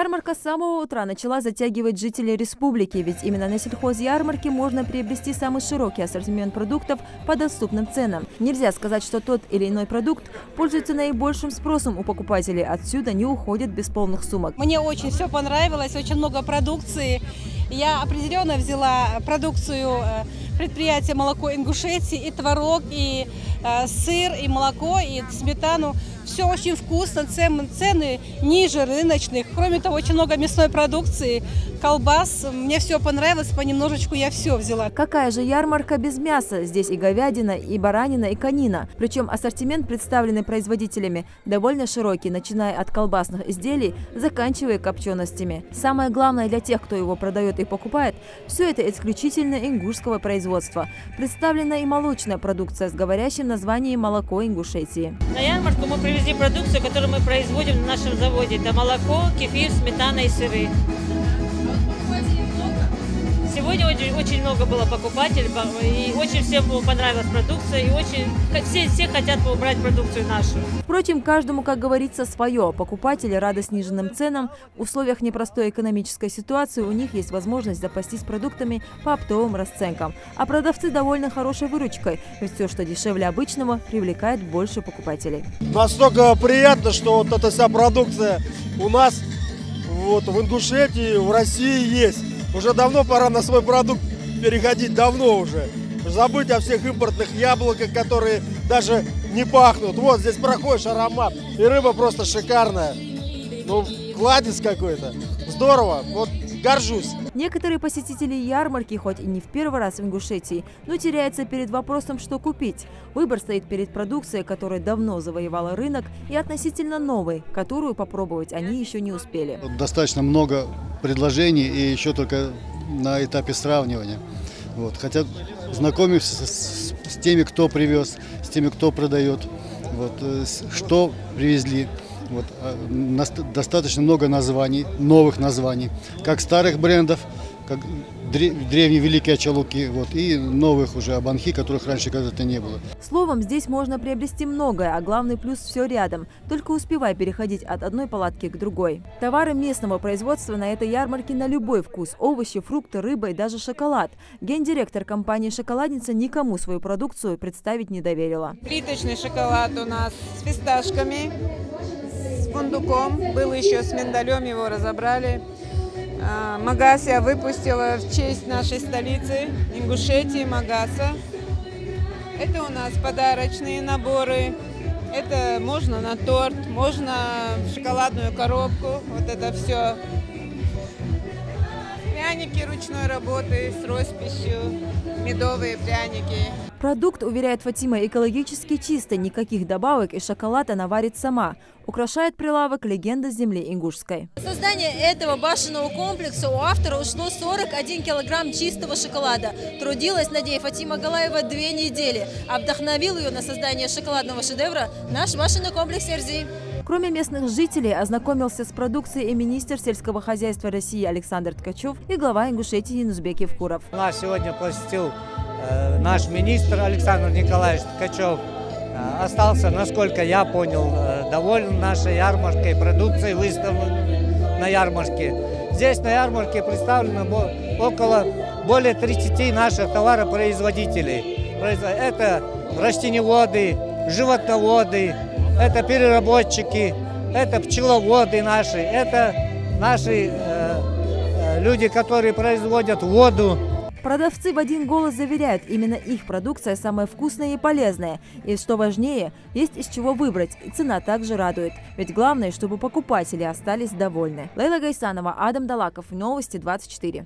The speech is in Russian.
Ярмарка с самого утра начала затягивать жителей республики, ведь именно на сельхозярмарке можно приобрести самый широкий ассортимент продуктов по доступным ценам. Нельзя сказать, что тот или иной продукт пользуется наибольшим спросом у покупателей, отсюда не уходят без полных сумок. Мне очень все понравилось, очень много продукции. Я определенно взяла продукцию предприятия «Молоко Ингушетии», и творог, и сыр, и молоко, и сметану. Все очень вкусно, цены ниже рыночных. Кроме того, очень много мясной продукции, колбас. Мне все понравилось, понемножечку я все взяла. Какая же ярмарка без мяса? Здесь и говядина, и баранина, и конина. Причем ассортимент, представленный производителями, довольно широкий, начиная от колбасных изделий, заканчивая копченостями. Самое главное для тех, кто его продает и покупает, все это исключительно ингушского производства. Представлена и молочная продукция с говорящим названием «Молоко Ингушетии». На ярмарку мы привезли продукцию, которую мы производим на нашем заводе. Это молоко, кефир, сметана и сыры. Сегодня очень много было покупателей, и очень всем понравилась продукция, и очень все хотят брать продукцию нашу. Впрочем, каждому, как говорится, свое. Покупатели рады сниженным ценам. В условиях непростой экономической ситуации у них есть возможность запастись продуктами по оптовым расценкам. А продавцы довольно хорошей выручкой, ведь все, что дешевле обычного, привлекает больше покупателей. Настолько приятно, что вот эта вся продукция у нас вот, в Ингушетии, в России есть. Уже давно пора на свой продукт переходить, давно уже. Забыть о всех импортных яблоках, которые даже не пахнут. Вот здесь проходишь, аромат. И рыба просто шикарная. Ну, кладец какой-то. Здорово. Вот горжусь. Некоторые посетители ярмарки, хоть и не в первый раз в Ингушетии, но теряются перед вопросом, что купить. Выбор стоит перед продукцией, которая давно завоевала рынок, и относительно новой, которую попробовать они еще не успели. Достаточно много предложений и еще только на этапе сравнивания. Вот. Хотя знакомимся с теми, кто привез, с теми, кто продает, вот, что привезли. Вот, достаточно много названий, новых названий, как старых брендов, как древние великие ачалуки, вот, и новых уже абанхи, которых раньше когда-то не было. Словом, здесь можно приобрести многое, а главный плюс – все рядом. Только успевай переходить от одной палатки к другой. Товары местного производства на этой ярмарке на любой вкус – овощи, фрукты, рыба и даже шоколад. Гендиректор компании «Шоколадница» никому свою продукцию представить не доверила. Плиточный шоколад у нас с фисташками, с фундуком, был еще с миндалем, его разобрали. Магася выпустила в честь нашей столицы, Ингушетии, Магаса. Это у нас подарочные наборы. Это можно на торт, можно в шоколадную коробку. Вот это все. Пряники ручной работы с росписью, медовые пряники. Продукт, уверяет Фатима, экологически чистый, никаких добавок, и шоколад она варит сама. Украшает прилавок легенда земли ингушской. На создание этого башенного комплекса у автора ушло 41 килограмм чистого шоколада. Трудилась над ней Фатима Галаева 2 недели. А вдохновил ее на создание шоколадного шедевра наш башенный комплекс Эрзи. Кроме местных жителей, ознакомился с продукцией и министр сельского хозяйства России Александр Ткачев и глава Ингушетии Янузбек Евкуров. Нас сегодня посетил наш министр Александр Николаевич Ткачев. Остался, насколько я понял, доволен нашей ярмаркой, продукцией, выставленной на ярмарке. Здесь на ярмарке представлено более 30 наших товаропроизводителей. Это растениеводы, животноводы, это переработчики, это пчеловоды наши, это наши люди, которые производят воду. Продавцы в один голос заверяют, именно их продукция самая вкусная и полезная. И что важнее, есть из чего выбрать, и цена также радует. Ведь главное, чтобы покупатели остались довольны. Лейла Гайсанова, Адам Далаков, Новости 24.